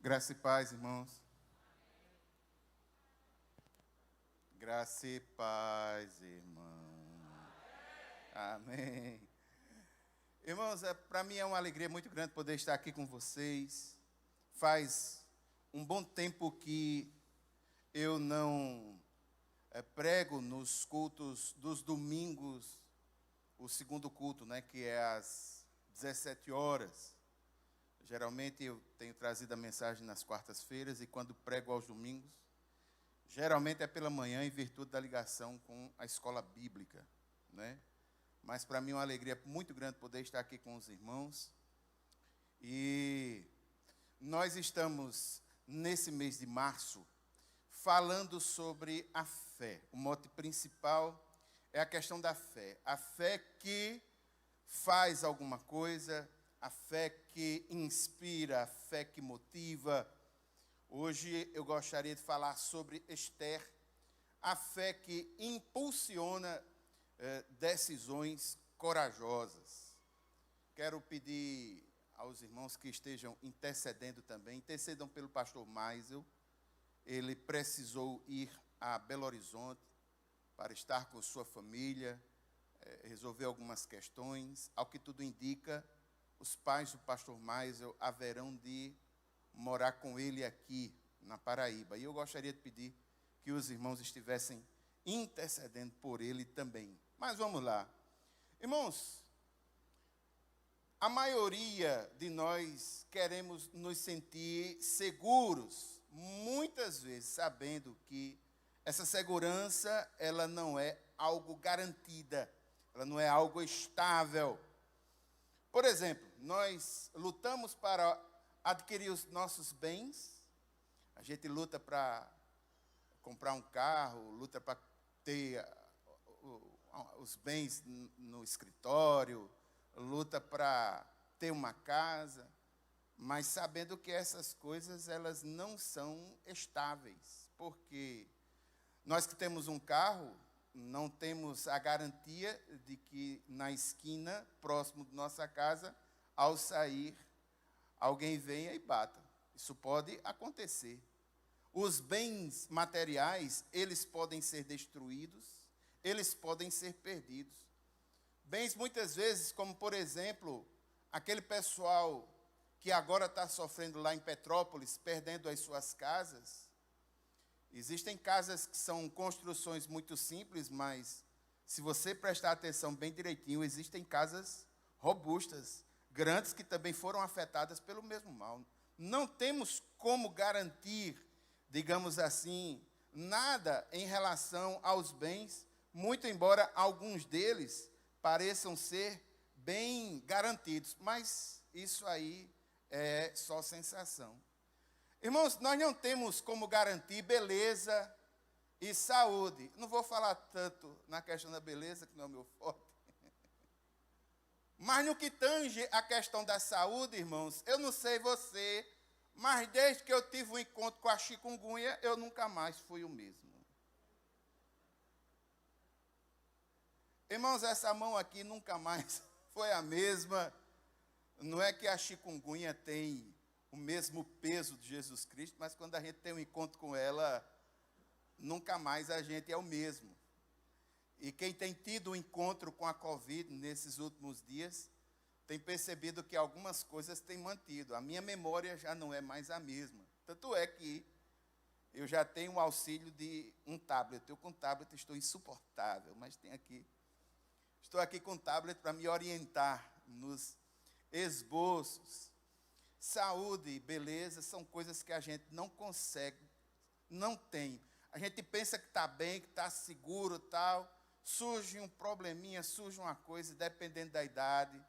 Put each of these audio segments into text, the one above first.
Graça e paz, irmãos. Graça e paz, irmão. Amém. Irmãos, para mim é uma alegria muito grande poder estar aqui com vocês. Faz um bom tempo que eu não prego nos cultos dos domingos, o segundo culto, que é às 17 horas. Geralmente eu tenho trazido a mensagem nas quartas-feiras e quando prego aos domingos, geralmente é pela manhã em virtude da ligação com a escola bíblica, Mas para mim é uma alegria muito grande poder estar aqui com os irmãos. E nós estamos, nesse mês de março, falando sobre a fé. O mote principal é a questão da fé. A fé que faz alguma coisa, a fé que inspira, a fé que motiva. Hoje eu gostaria de falar sobre Esther, a fé que impulsiona decisões corajosas. Quero pedir aos irmãos que estejam intercedendo também, intercedam pelo pastor Maisel. Ele precisou ir a Belo Horizonte para estar com sua família, resolver algumas questões. Ao que tudo indica, os pais do pastor Maisel haverão de morar com ele aqui na Paraíba. E eu gostaria de pedir que os irmãos estivessem intercedendo por ele também. Mas vamos lá. Irmãos, a maioria de nós queremos nos sentir seguros, muitas vezes sabendo que essa segurança, ela não é algo garantida, ela não é algo estável. Por exemplo, nós lutamos para adquirir os nossos bens, a gente luta para comprar um carro, luta para ter os bens no escritório, luta para ter uma casa, mas sabendo que essas coisas elas não são estáveis, porque nós que temos um carro, não temos a garantia de que na esquina, próximo de nossa casa, ao sair, alguém venha e bata. Isso pode acontecer. Os bens materiais, eles podem ser destruídos, eles podem ser perdidos. Bens, muitas vezes, como por exemplo, aquele pessoal que agora está sofrendo lá em Petrópolis, perdendo as suas casas. Existem casas que são construções muito simples, mas se você prestar atenção bem direitinho, existem casas robustas, grandes, que também foram afetadas pelo mesmo mal. Não temos como garantir, digamos assim, nada em relação aos bens, muito embora alguns deles pareçam ser bem garantidos, mas isso aí é só sensação. Irmãos, nós não temos como garantir beleza e saúde. Não vou falar tanto na questão da beleza, que não é o meu forte. Mas no que tange a questão da saúde, irmãos, eu não sei você, mas desde que eu tive um encontro com a chikungunya, eu nunca mais fui o mesmo. Irmãos, essa mão aqui nunca mais foi a mesma. Não é que a chikungunya tem o mesmo peso de Jesus Cristo, mas quando a gente tem um encontro com ela, nunca mais a gente é o mesmo. E quem tem tido um encontro com a Covid nesses últimos dias, tem percebido que algumas coisas têm mantido. A minha memória já não é mais a mesma. Tanto é que eu já tenho o auxílio de um tablet. Eu com tablet estou insuportável, mas estou aqui com tablet para me orientar nos esboços. Saúde e beleza são coisas que a gente não consegue, não tem. A gente pensa que está bem, que está seguro, tal. Surge um probleminha, surge uma coisa, dependendo da idade,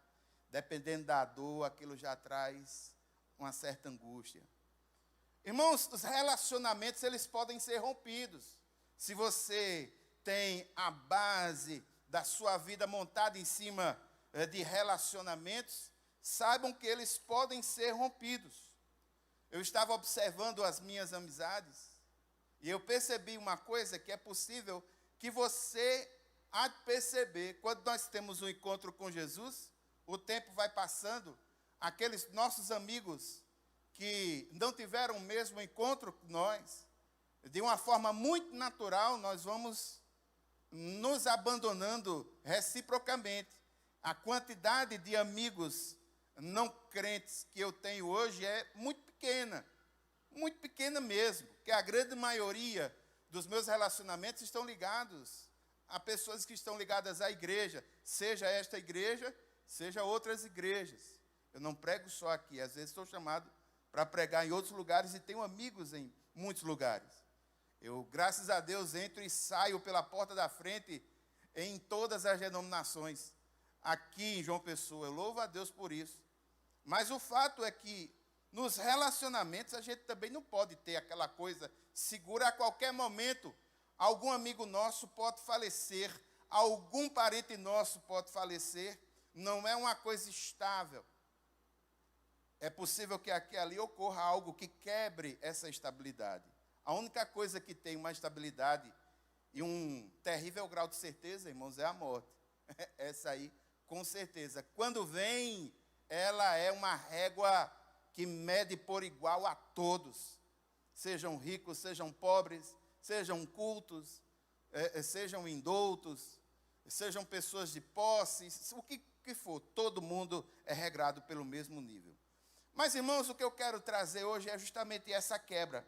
dependendo da dor, aquilo já traz uma certa angústia. Irmãos, os relacionamentos, eles podem ser rompidos. Se você tem a base da sua vida montada em cima de relacionamentos, saibam que eles podem ser rompidos. Eu estava observando as minhas amizades e eu percebi uma coisa que é possível que você há de perceber. Quando nós temos um encontro com Jesus, o tempo vai passando, aqueles nossos amigos que não tiveram o mesmo encontro que nós, de uma forma muito natural, nós vamos nos abandonando reciprocamente. A quantidade de amigos não crentes que eu tenho hoje é muito pequena mesmo, porque a grande maioria dos meus relacionamentos estão ligados a pessoas que estão ligadas à igreja, seja esta igreja, seja outras igrejas. Eu não prego só aqui, às vezes sou chamado para pregar em outros lugares e tenho amigos em muitos lugares. Eu, graças a Deus, entro e saio pela porta da frente em todas as denominações. Aqui em João Pessoa, eu louvo a Deus por isso. Mas o fato é que nos relacionamentos a gente também não pode ter aquela coisa segura. A qualquer momento algum amigo nosso pode falecer, algum parente nosso pode falecer. Não é uma coisa estável. É possível que aqui e ali ocorra algo que quebre essa estabilidade. A única coisa que tem uma estabilidade e um terrível grau de certeza, irmãos, é a morte. Essa aí, com certeza. Quando vem, ela é uma régua que mede por igual a todos. Sejam ricos, sejam pobres, sejam cultos, sejam indoutos, sejam pessoas de posse, o que for, todo mundo é regrado pelo mesmo nível. Mas, irmãos, o que eu quero trazer hoje é justamente essa quebra.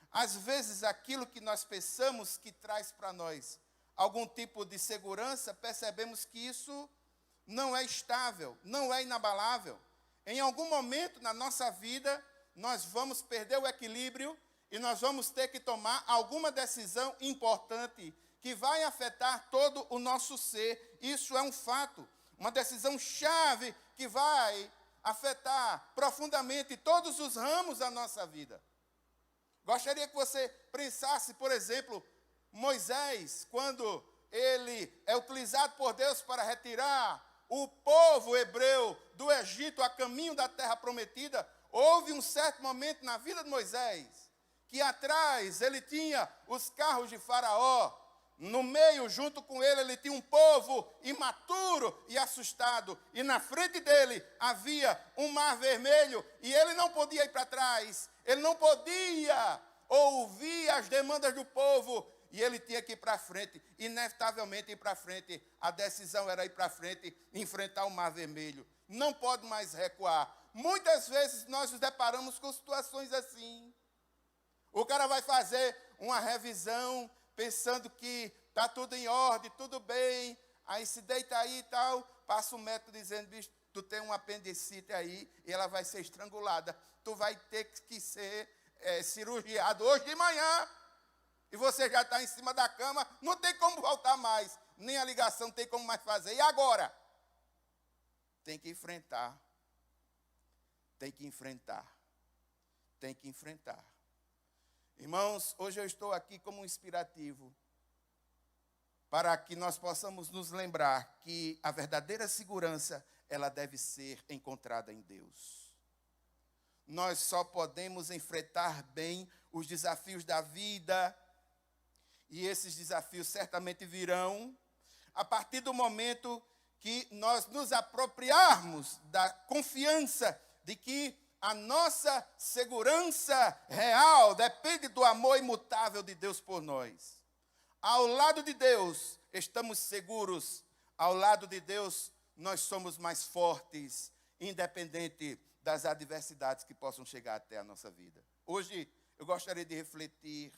Às vezes, aquilo que nós pensamos que traz para nós algum tipo de segurança, percebemos que isso não é estável, não é inabalável. Em algum momento na nossa vida, nós vamos perder o equilíbrio e nós vamos ter que tomar alguma decisão importante que vai afetar todo o nosso ser. Isso é um fato, uma decisão chave que vai afetar profundamente todos os ramos da nossa vida. Gostaria que você pensasse, por exemplo, Moisés, quando ele é utilizado por Deus para retirar o povo hebreu do Egito a caminho da terra prometida. Houve um certo momento na vida de Moisés, que atrás ele tinha os carros de Faraó, no meio, junto com ele, ele tinha um povo imaturo e assustado. E na frente dele havia um mar vermelho e ele não podia ir para trás. Ele não podia ouvir as demandas do povo e ele tinha que ir para frente. Inevitavelmente ir para frente. A decisão era ir para frente e enfrentar o mar vermelho. Não pode mais recuar. Muitas vezes nós nos deparamos com situações assim. O cara vai fazer uma revisão pensando que está tudo em ordem, tudo bem, aí se deita aí e tal, passa um médico dizendo, bicho, tu tem um apendicite aí e ela vai ser estrangulada. Tu vai ter que ser cirurgiado hoje de manhã e você já está em cima da cama, não tem como voltar mais, nem a ligação tem como mais fazer. E agora? Tem que enfrentar. Tem que enfrentar. Tem que enfrentar. Irmãos, hoje eu estou aqui como um inspirativo para que nós possamos nos lembrar que a verdadeira segurança, ela deve ser encontrada em Deus. Nós só podemos enfrentar bem os desafios da vida, e esses desafios certamente virão a partir do momento que nós nos apropriarmos da confiança de que a nossa segurança real depende do amor imutável de Deus por nós. Ao lado de Deus, estamos seguros. Ao lado de Deus, nós somos mais fortes, independente das adversidades que possam chegar até a nossa vida. Hoje, eu gostaria de refletir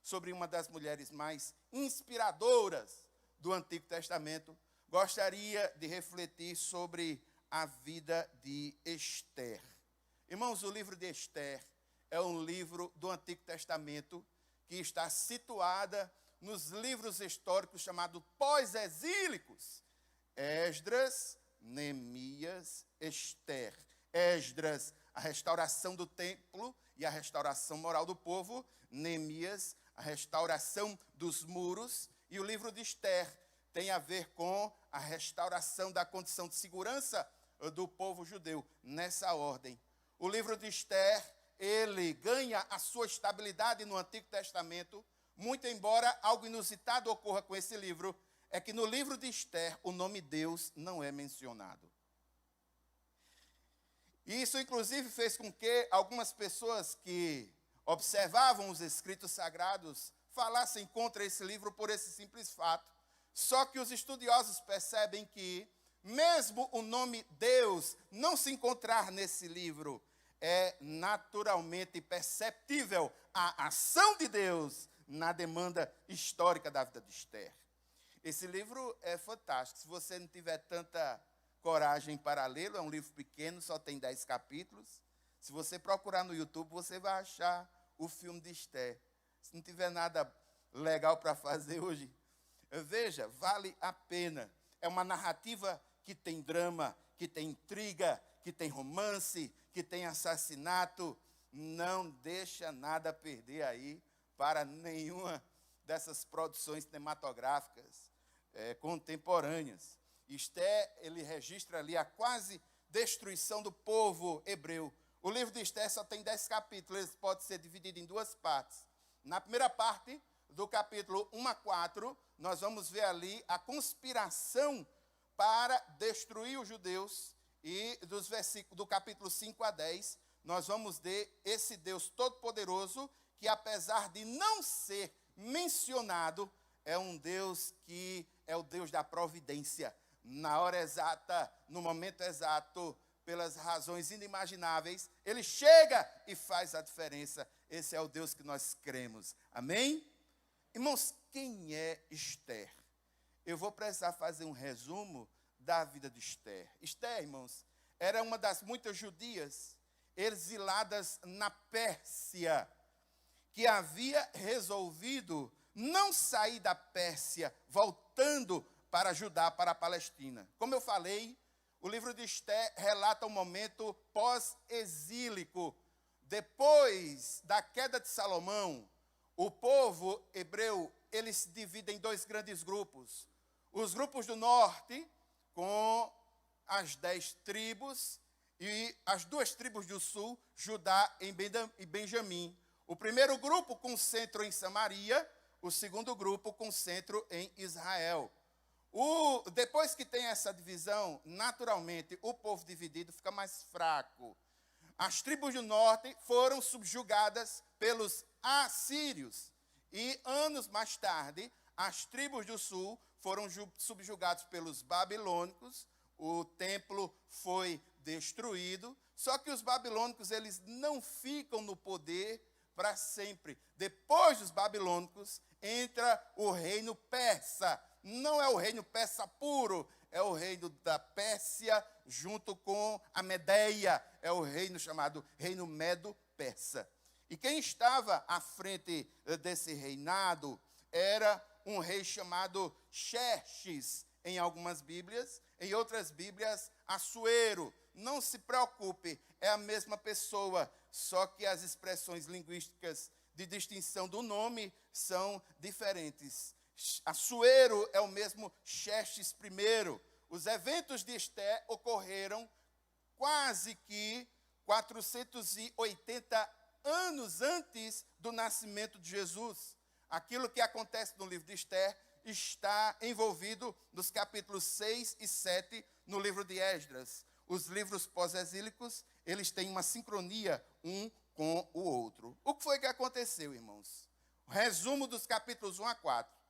sobre uma das mulheres mais inspiradoras do Antigo Testamento. Gostaria de refletir sobre a vida de Ester. Irmãos, o livro de Ester é um livro do Antigo Testamento que está situada nos livros históricos chamados pós-exílicos. Esdras, Neemias, Ester. Esdras, a restauração do templo e a restauração moral do povo. Neemias, a restauração dos muros. E o livro de Ester tem a ver com a restauração da condição de segurança do povo judeu, nessa ordem. O livro de Ester, ele ganha a sua estabilidade no Antigo Testamento, muito embora algo inusitado ocorra com esse livro, é que no livro de Ester o nome Deus não é mencionado. E isso, inclusive, fez com que algumas pessoas que observavam os escritos sagrados falassem contra esse livro por esse simples fato. Só que os estudiosos percebem que, mesmo o nome Deus não se encontrar nesse livro, é naturalmente perceptível a ação de Deus na demanda histórica da vida de Esther. Esse livro é fantástico. Se você não tiver tanta coragem para lê-lo, é um livro pequeno, só tem 10 capítulos. Se você procurar no YouTube, você vai achar o filme de Esther. Se não tiver nada legal para fazer hoje, veja, vale a pena. É uma narrativa que tem drama, que tem intriga, que tem romance, que tem assassinato. Não deixa nada perder aí para nenhuma dessas produções cinematográficas contemporâneas. Esther, ele registra ali a quase destruição do povo hebreu. O livro de Esther só tem 10 capítulos, ele pode ser dividido em duas partes. Na primeira parte, do capítulo 1 a 4, nós vamos ver ali a conspiração para destruir os judeus. E do capítulo 5 a 10, nós vamos ver esse Deus todo-poderoso, que apesar de não ser mencionado, é um Deus que é o Deus da providência. Na hora exata, no momento exato, pelas razões inimagináveis, ele chega e faz a diferença. Esse é o Deus que nós cremos. Amém? Irmãos, quem é Esther? Eu vou precisar fazer um resumo da vida de Esther. Esther, irmãos, era uma das muitas judias exiladas na Pérsia, que havia resolvido não sair da Pérsia, voltando para Judá, para a Palestina. Como eu falei, o livro de Esther relata um momento pós-exílico. Depois da queda de Salomão, o povo hebreu, ele se divide em dois grandes grupos. Os grupos do norte, com as 10 tribos, e as 2 tribos do sul, Judá e Benjamim. O primeiro grupo com centro em Samaria, o segundo grupo com centro em Israel. Depois que tem essa divisão, naturalmente, o povo dividido fica mais fraco. As tribos do norte foram subjugadas pelos assírios. E anos mais tarde, as tribos do sul foram subjugadas pelos babilônicos. O templo foi destruído. Só que os babilônicos, eles não ficam no poder para sempre. Depois dos babilônicos, entra o reino persa. Não é o reino persa puro, é o reino da Pérsia junto com a Medeia. É o reino chamado Reino Medo-Persa. E quem estava à frente desse reinado era um rei chamado Xerxes, em algumas Bíblias. Em outras Bíblias, Assuero. Não se preocupe, é a mesma pessoa, só que as expressões linguísticas de distinção do nome são diferentes. Assuero é o mesmo Xerxes I. Os eventos de Esther ocorreram quase que 480 anos antes do nascimento de Jesus. Aquilo que acontece no livro de Esther está envolvido nos capítulos 6 e 7 no livro de Esdras. Os livros pós-exílicos, eles têm uma sincronia um com o outro. O que foi que aconteceu, irmãos? O resumo dos capítulos 1 a 4.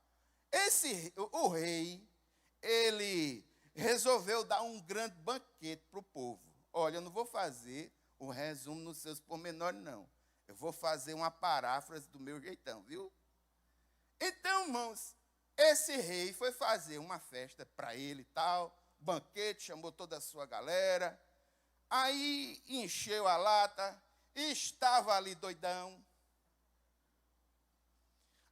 O rei, ele resolveu dar um grande banquete para o povo. Olha, eu não vou fazer o resumo nos seus pormenores, não. Eu vou fazer uma paráfrase do meu jeitão, viu? Então, irmãos, esse rei foi fazer uma festa para ele e tal, banquete, chamou toda a sua galera, aí encheu a lata, e estava ali doidão.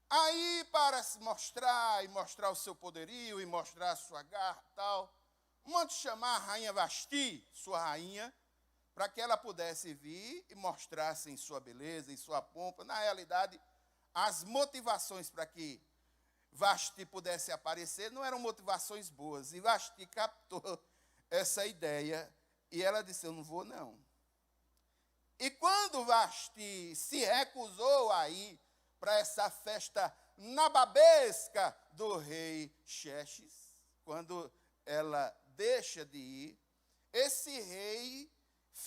Aí, para se mostrar, e mostrar o seu poderio, e mostrar a sua garra e tal, manda chamar a rainha Vasti, sua rainha, para que ela pudesse vir e mostrasse em sua beleza, em sua pompa. Na realidade, as motivações para que Vasti pudesse aparecer não eram motivações boas. E Vasti captou essa ideia e ela disse, eu não vou não. E quando Vasti se recusou a ir para essa festa nababesca do rei Xerxes, quando ela deixa de ir, esse rei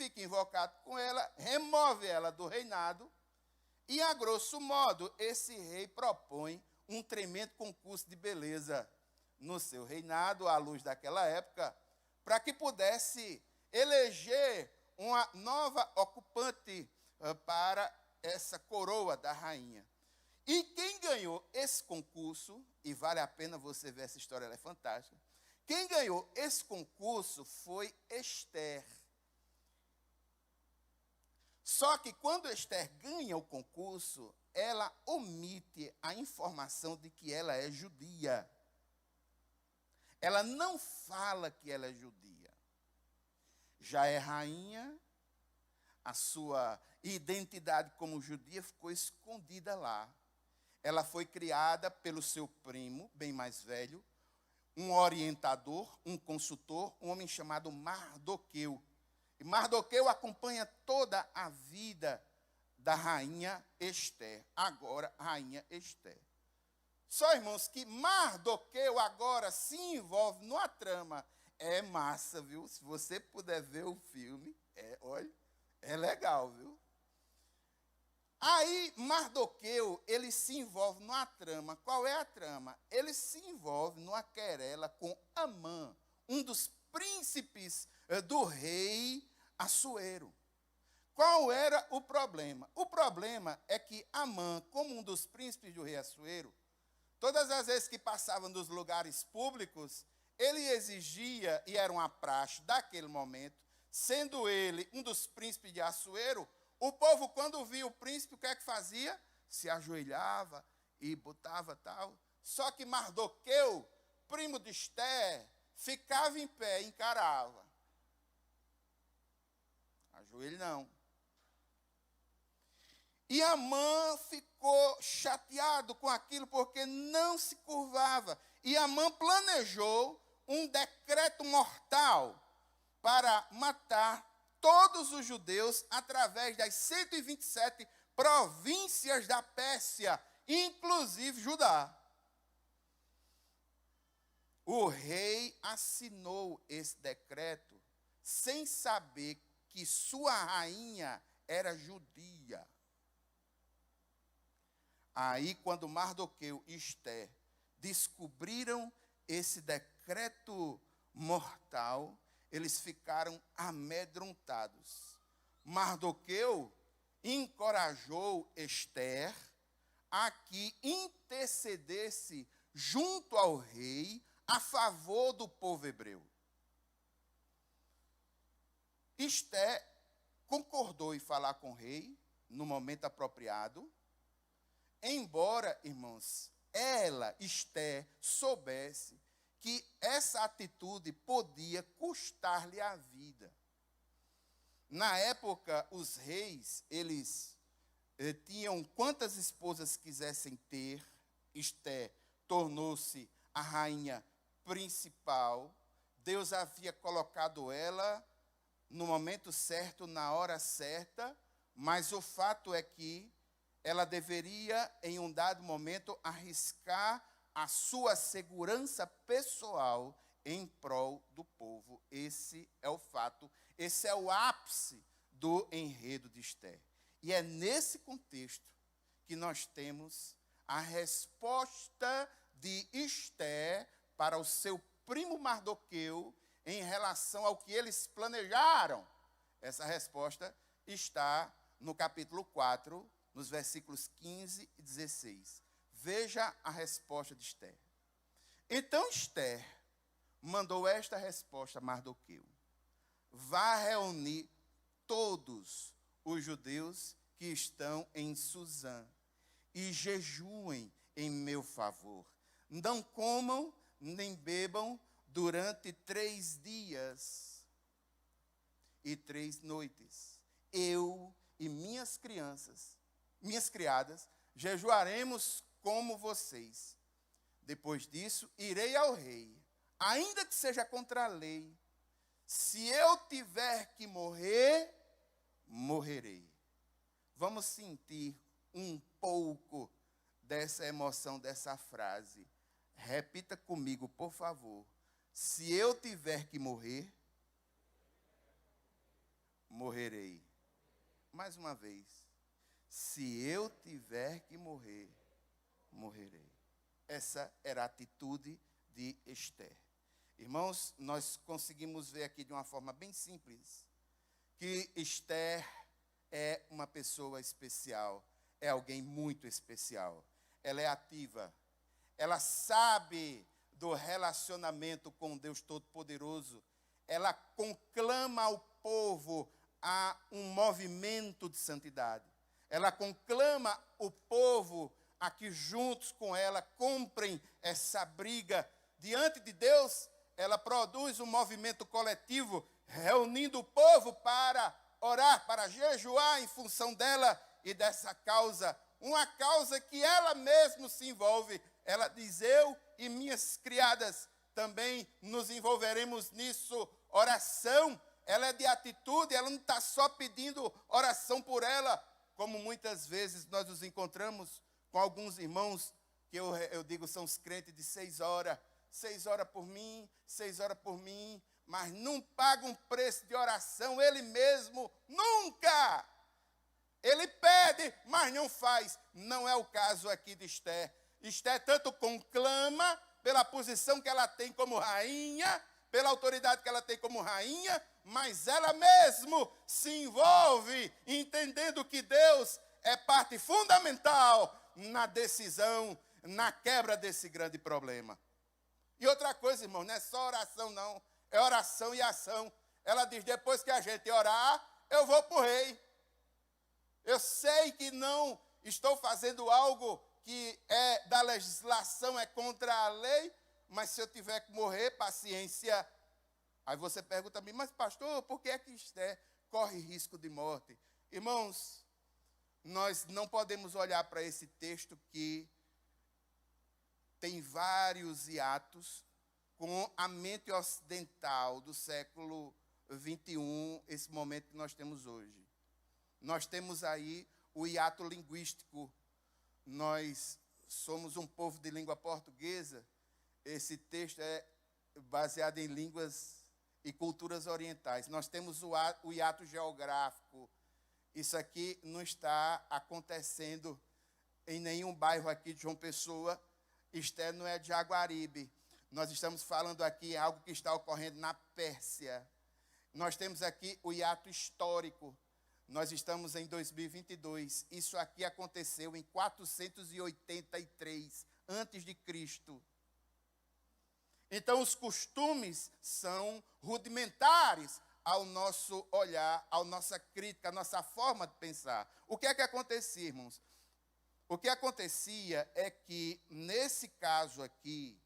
fica invocado com ela, remove ela do reinado, e, a grosso modo, esse rei propõe um tremendo concurso de beleza no seu reinado, à luz daquela época, para que pudesse eleger uma nova ocupante para essa coroa da rainha. E quem ganhou esse concurso, e vale a pena você ver essa história, ela é fantástica, quem ganhou esse concurso foi Ester. Só que quando Ester ganha o concurso, ela omite a informação de que ela é judia. Ela não fala que ela é judia. Já é rainha, a sua identidade como judia ficou escondida lá. Ela foi criada pelo seu primo, bem mais velho, um orientador, um consultor, um homem chamado Mardoqueu. E Mardoqueu acompanha toda a vida da rainha Ester, agora rainha Ester. Só, irmãos, que Mardoqueu agora se envolve numa trama. É massa, viu? Se você puder ver o filme, olha, é legal, viu? Aí, Mardoqueu, ele se envolve numa trama. Qual é a trama? Ele se envolve numa querela com Amã, um dos príncipes do rei Assuero. Qual era o problema? O problema é que Amã, como um dos príncipes do rei Assuero, todas as vezes que passava nos lugares públicos, ele exigia, e era uma praxe daquele momento, sendo ele um dos príncipes de Assuero, o povo, quando via o príncipe, o que é que fazia? Se ajoelhava e botava tal. Só que Mardoqueu, primo de Ester, ficava em pé, encarava. Ajoelho não. E Amã ficou chateado com aquilo, porque não se curvava. E Amã planejou um decreto mortal para matar todos os judeus através das 127 províncias da Pérsia, inclusive Judá. O rei assinou esse decreto sem saber que sua rainha era judia. Aí, quando Mardoqueu e Ester descobriram esse decreto mortal, eles ficaram amedrontados. Mardoqueu encorajou Ester a que intercedesse junto ao rei a favor do povo hebreu. Ester concordou em falar com o rei no momento apropriado, embora, irmãos, ela, Ester, soubesse que essa atitude podia custar-lhe a vida. Na época, os reis, eles tinham quantas esposas quisessem ter. Ester tornou-se a rainha principal. Deus havia colocado ela no momento certo, na hora certa, mas o fato é que ela deveria, em um dado momento, arriscar a sua segurança pessoal em prol do povo. Esse é o fato, esse é o ápice do enredo de Ester. E é nesse contexto que nós temos a resposta de Ester para o seu primo Mardoqueu em relação ao que eles planejaram. Essa resposta está no capítulo 4, nos versículos 15 e 16. Veja a resposta de Ester. Então Ester mandou esta resposta a Mardoqueu: vá reunir todos os judeus que estão em Suzã e jejuem em meu favor. Não comam nem bebam durante 3 dias e 3 noites. Eu e minhas criadas, jejuaremos como vocês. Depois disso, irei ao rei, ainda que seja contra a lei. Se eu tiver que morrer, morrerei. Vamos sentir um pouco dessa emoção, dessa frase. Repita comigo, por favor. Se eu tiver que morrer, morrerei. Mais uma vez, se eu tiver que morrer, morrerei. Essa era a atitude de Esther. Irmãos, nós conseguimos ver aqui de uma forma bem simples que Esther é uma pessoa especial, é alguém muito especial. Ela é ativa, ela sabe do relacionamento com Deus Todo-Poderoso, ela conclama ao povo a um movimento de santidade. Ela conclama o povo a que juntos com ela comprem essa briga diante de Deus. Ela produz um movimento coletivo, reunindo o povo para orar, para jejuar em função dela e dessa causa. Uma causa que ela mesma se envolve. Ela diz, eu e minhas criadas também nos envolveremos nisso. Oração, ela é de atitude, ela não está só pedindo oração por ela, como muitas vezes nós nos encontramos com alguns irmãos, que eu digo são os crentes de 6 horas por mim, 6 horas por mim, mas não paga um preço de oração, ele mesmo nunca. Ele pede, mas não faz. Não é o caso aqui de Esther. Esther tanto conclama pela posição que ela tem como rainha, pela autoridade que ela tem como rainha, mas ela mesmo se envolve entendendo que Deus é parte fundamental na decisão, na quebra desse grande problema. E outra coisa, irmão, não é só oração não, é oração e ação. Ela diz, depois que a gente orar, eu vou para o rei. Eu sei que não estou fazendo algo que é da legislação, é contra a lei, mas se eu tiver que morrer, paciência. Aí você pergunta a mim, mas pastor, por que é que Esther corre risco de morte? Irmãos, nós não podemos olhar para esse texto que tem vários hiatos com a mente ocidental do século 21, esse momento que nós temos hoje. Nós temos aí o hiato linguístico. Nós somos um povo de língua portuguesa. Esse texto é baseado em línguas e culturas orientais. Nós temos o hiato geográfico. Isso aqui não está acontecendo em nenhum bairro aqui de João Pessoa. Esther não é de Jaguaribe. Nós estamos falando aqui algo que está ocorrendo na Pérsia. Nós temos aqui o hiato histórico. Nós estamos em 2022. Isso aqui aconteceu em 483 antes de Cristo. Então, os costumes são rudimentares ao nosso olhar, à nossa crítica, à nossa forma de pensar. O que é que acontecia, irmãos? O que acontecia é que, nesse caso aqui,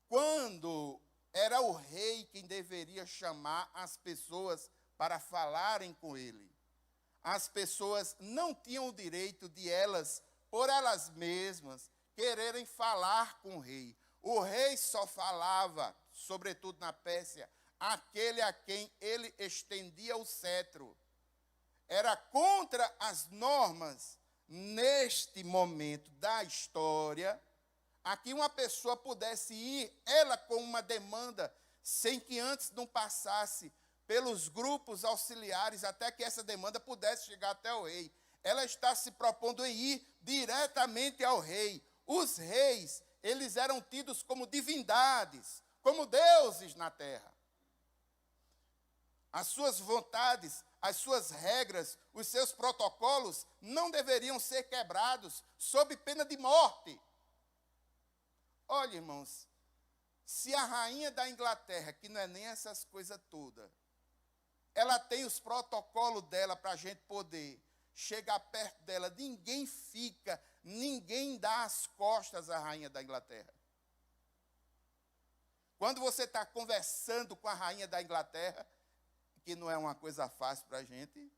quando era o rei quem deveria chamar as pessoas para falarem com ele, as pessoas não tinham o direito de elas, por elas mesmas, quererem falar com o rei. O rei só falava, sobretudo na Pérsia, aquele a quem ele estendia o cetro. Era contra as normas, neste momento da história, a que uma pessoa pudesse ir, ela com uma demanda, sem que antes não passasse pelos grupos auxiliares, até que essa demanda pudesse chegar até o rei. Ela está se propondo em ir diretamente ao rei. Os reis, eles eram tidos como divindades, como deuses na terra. As suas vontades, as suas regras, os seus protocolos não deveriam ser quebrados sob pena de morte. Olha, irmãos, se a rainha da Inglaterra, que não é nem essas coisas todas, ela tem os protocolos dela para a gente poder chegar perto dela, ninguém fica, ninguém dá as costas à rainha da Inglaterra. Quando você está conversando com a rainha da Inglaterra, que não é uma coisa fácil para a gente,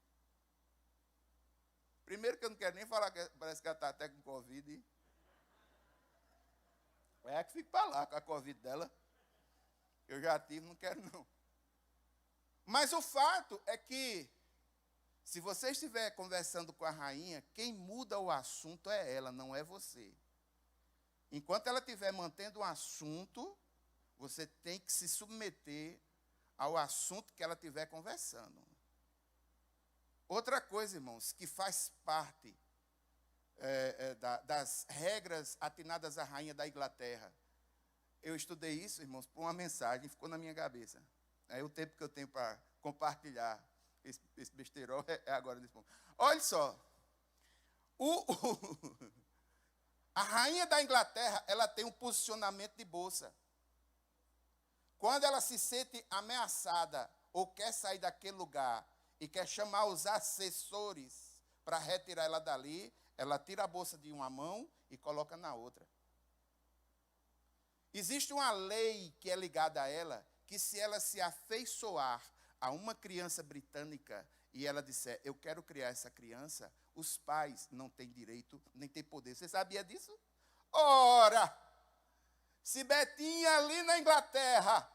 primeiro que eu não quero nem falar, que parece que ela está até com Covid. É que fica para lá com a Covid dela. Eu já tive, não quero não. Mas o fato é que, se você estiver conversando com a rainha, quem muda o assunto é ela, não é você. Enquanto ela estiver mantendo o assunto, você tem que se submeter ao assunto que ela estiver conversando. Outra coisa, irmãos, que faz parte das regras atinadas à rainha da Inglaterra. Eu estudei isso, irmãos, por uma mensagem, ficou na minha cabeça. Aí o tempo que eu tenho para compartilhar esse besterol é agora nesse ponto. Olha só, a rainha da Inglaterra, ela tem um posicionamento de bolsa. Quando ela se sente ameaçada ou quer sair daquele lugar e quer chamar os assessores para retirar ela dali, ela tira a bolsa de uma mão e coloca na outra. Existe uma lei que é ligada a ela, que se ela se afeiçoar a uma criança britânica e ela disser, eu quero criar essa criança, os pais não têm direito, nem têm poder. Você sabia disso? Ora, se Betinha ali na Inglaterra,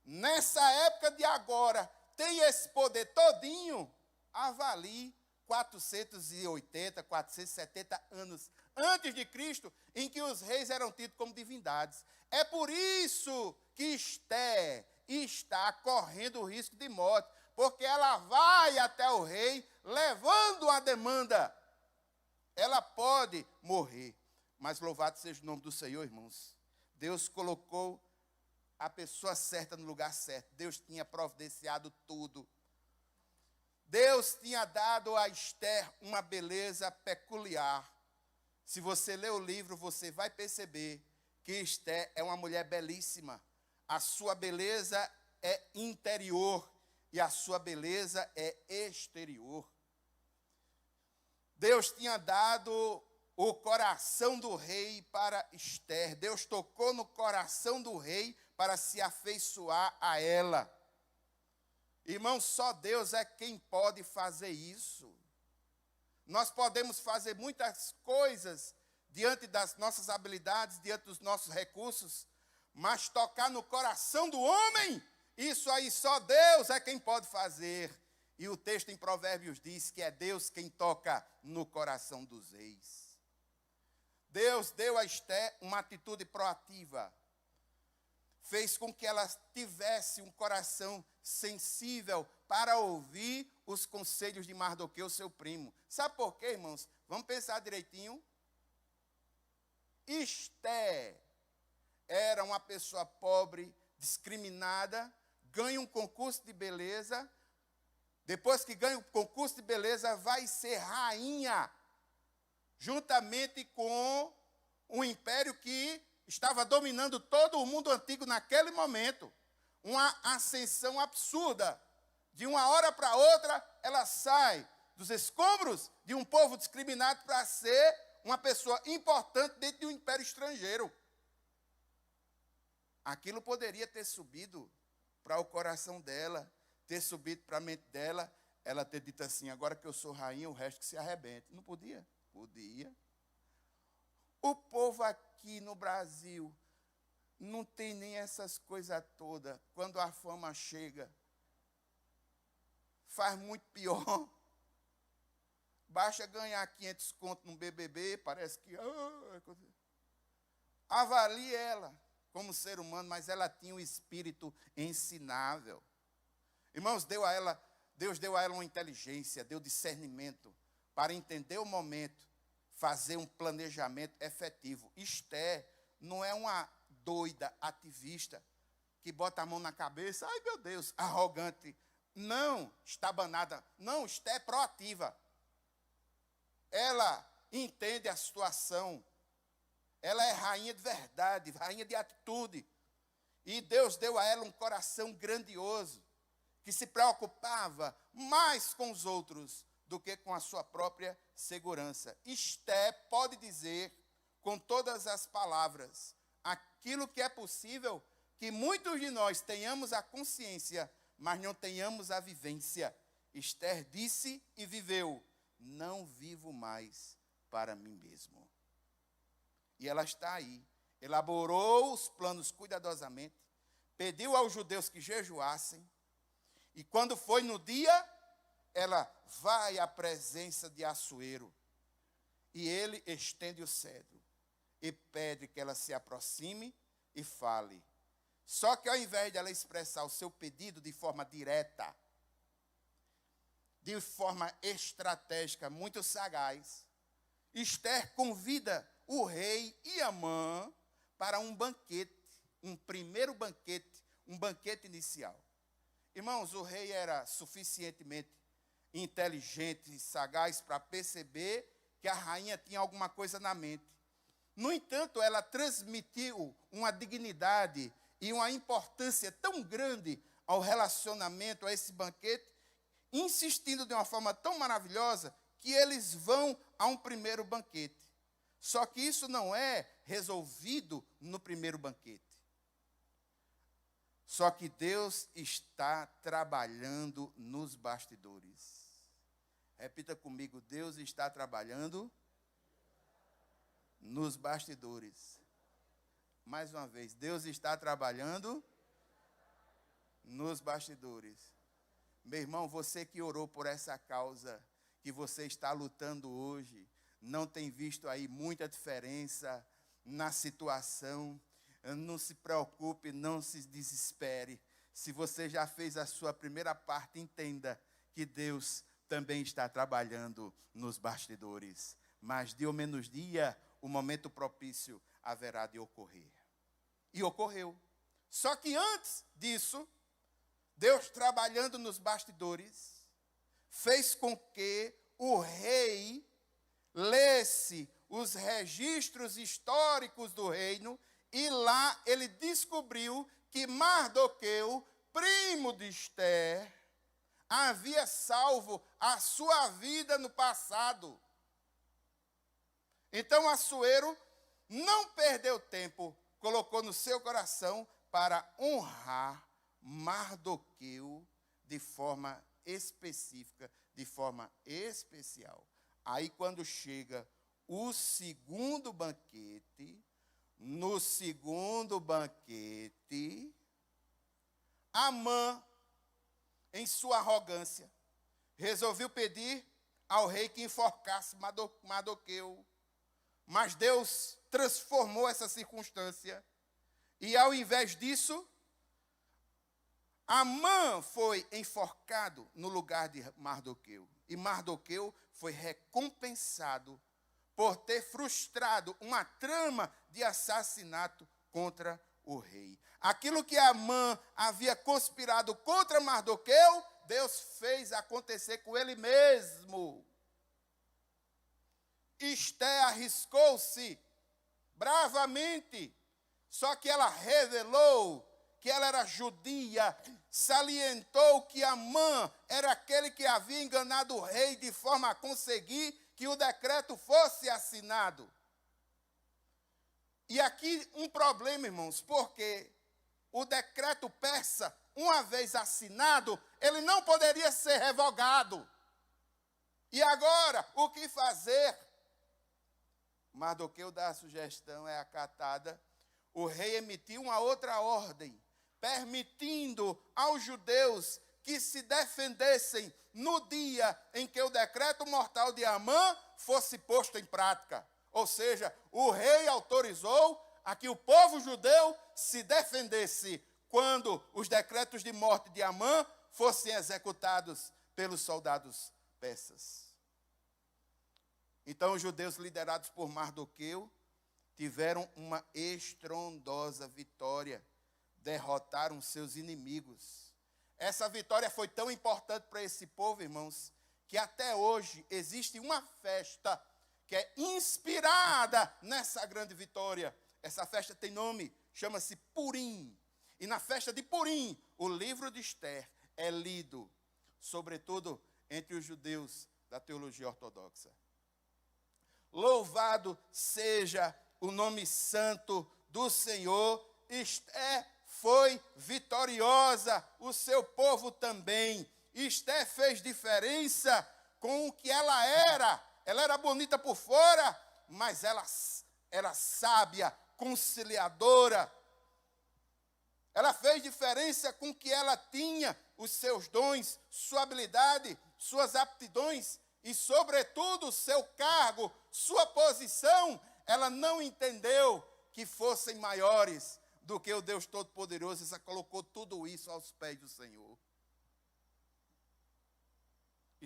nessa época de agora, tem esse poder todinho, avalie 480, 470 anos antes de Cristo, em que os reis eram tidos como divindades. É por isso que Esté está correndo o risco de morte, porque ela vai até o rei levando a demanda. Ela pode morrer, mas louvado seja o nome do Senhor, irmãos. Deus colocou a pessoa certa no lugar certo. Deus tinha providenciado tudo. Deus tinha dado a Esther uma beleza peculiar. Se você ler o livro, você vai perceber que Esther é uma mulher belíssima. A sua beleza é interior e a sua beleza é exterior. Deus tinha dado o coração do rei para Esther. Deus tocou no coração do rei para se afeiçoar a ela. Irmão, só Deus é quem pode fazer isso. Nós podemos fazer muitas coisas diante das nossas habilidades, diante dos nossos recursos, mas tocar no coração do homem, isso aí só Deus é quem pode fazer. E o texto em Provérbios diz que é Deus quem toca no coração dos reis. Deus deu a Esther uma atitude proativa. Fez com que ela tivesse um coração sensível para ouvir os conselhos de Mardoqueu, seu primo. Sabe por quê, irmãos? Vamos pensar direitinho. Esther era uma pessoa pobre, discriminada, ganha um concurso de beleza. Depois que ganha o concurso de beleza, vai ser rainha, juntamente com um império que estava dominando todo o mundo antigo naquele momento. Uma ascensão absurda. De uma hora para outra, ela sai dos escombros de um povo discriminado para ser uma pessoa importante dentro de um império estrangeiro. Aquilo poderia ter subido para o coração dela, ter subido para a mente dela, ela ter dito assim, agora que eu sou rainha, o resto que se arrebente. Não podia? Podia. O povo aqui no Brasil não tem nem essas coisas todas. Quando a fama chega, faz muito pior. Basta ganhar 500 conto no BBB, parece que... Avalie ela como ser humano, mas ela tinha um espírito ensinável. Irmãos, Deus deu a ela uma inteligência, deu discernimento para entender o momento, fazer um planejamento efetivo. Esther não é uma doida ativista que bota a mão na cabeça, ai meu Deus, arrogante. Não, estabanada. Não, Esther é proativa. Ela entende a situação. Ela é rainha de verdade, rainha de atitude. E Deus deu a ela um coração grandioso, que se preocupava mais com os outros do que com a sua própria segurança. Esther pode dizer, com todas as palavras, aquilo que é possível que muitos de nós tenhamos a consciência, mas não tenhamos a vivência. Esther disse e viveu, não vivo mais para mim mesmo. E ela está aí, elaborou os planos cuidadosamente, pediu aos judeus que jejuassem, e quando foi no dia, ela vai à presença de Assuero, e ele estende o cedro, e pede que ela se aproxime e fale. Só que ao invés de ela expressar o seu pedido de forma direta, de forma estratégica, muito sagaz, Esther convida o rei e Amã para um banquete, um primeiro banquete, um banquete inicial. Irmãos, o rei era suficientemente inteligente e sagaz para perceber que a rainha tinha alguma coisa na mente. No entanto, ela transmitiu uma dignidade e uma importância tão grande ao relacionamento, a esse banquete, insistindo de uma forma tão maravilhosa, que eles vão a um primeiro banquete. Só que isso não é resolvido no primeiro banquete. Só que Deus está trabalhando nos bastidores. Repita comigo, Deus está trabalhando nos bastidores. Mais uma vez, Deus está trabalhando nos bastidores. Meu irmão, você que orou por essa causa, que você está lutando hoje, não tem visto aí muita diferença na situação, não se preocupe, não se desespere. Se você já fez a sua primeira parte, entenda que Deus também está trabalhando nos bastidores. Mas dia ou menos dia, o momento propício haverá de ocorrer. E ocorreu. Só que antes disso, Deus trabalhando nos bastidores, fez com que o rei lesse os registros históricos do reino, e lá ele descobriu que Mardoqueu, primo de Esther, havia salvo a sua vida no passado. Então Assuero não perdeu tempo, colocou no seu coração para honrar Mardoqueu de forma específica, de forma especial. Aí quando chega o segundo banquete, no segundo banquete, Amã, em sua arrogância, resolveu pedir ao rei que enforcasse Mardoqueu. Mas Deus transformou essa circunstância. E ao invés disso, Amã foi enforcado no lugar de Mardoqueu. E Mardoqueu foi recompensado por ter frustrado uma trama de assassinato contra o rei. Aquilo que Amã havia conspirado contra Mardoqueu, Deus fez acontecer com ele mesmo. Esther arriscou-se bravamente, só que ela revelou que ela era judia, salientou que Amã era aquele que havia enganado o rei de forma a conseguir que o decreto fosse assinado. E aqui um problema, irmãos, porque o decreto persa, uma vez assinado, ele não poderia ser revogado. E agora, o que fazer? Mardoqueu dá a sugestão, é acatada. O rei emitiu uma outra ordem, permitindo aos judeus que se defendessem no dia em que o decreto mortal de Amã fosse posto em prática. Ou seja, o rei autorizou a que o povo judeu se defendesse quando os decretos de morte de Amã fossem executados pelos soldados persas. Então, os judeus liderados por Mardoqueu tiveram uma estrondosa vitória, derrotaram seus inimigos. Essa vitória foi tão importante para esse povo, irmãos, que até hoje existe uma festa que é inspirada nessa grande vitória. Essa festa tem nome, chama-se Purim. E na festa de Purim, o livro de Esther é lido, sobretudo entre os judeus da teologia ortodoxa. Louvado seja o nome santo do Senhor. Esther foi vitoriosa, o seu povo também. Esther fez diferença com o que ela era. Ela era bonita por fora, mas ela era sábia, conciliadora. Ela fez diferença com o que ela tinha, os seus dons, sua habilidade, suas aptidões e, sobretudo, o seu cargo, sua posição. Ela não entendeu que fossem maiores do que o Deus Todo-Poderoso. Ela colocou tudo isso aos pés do Senhor.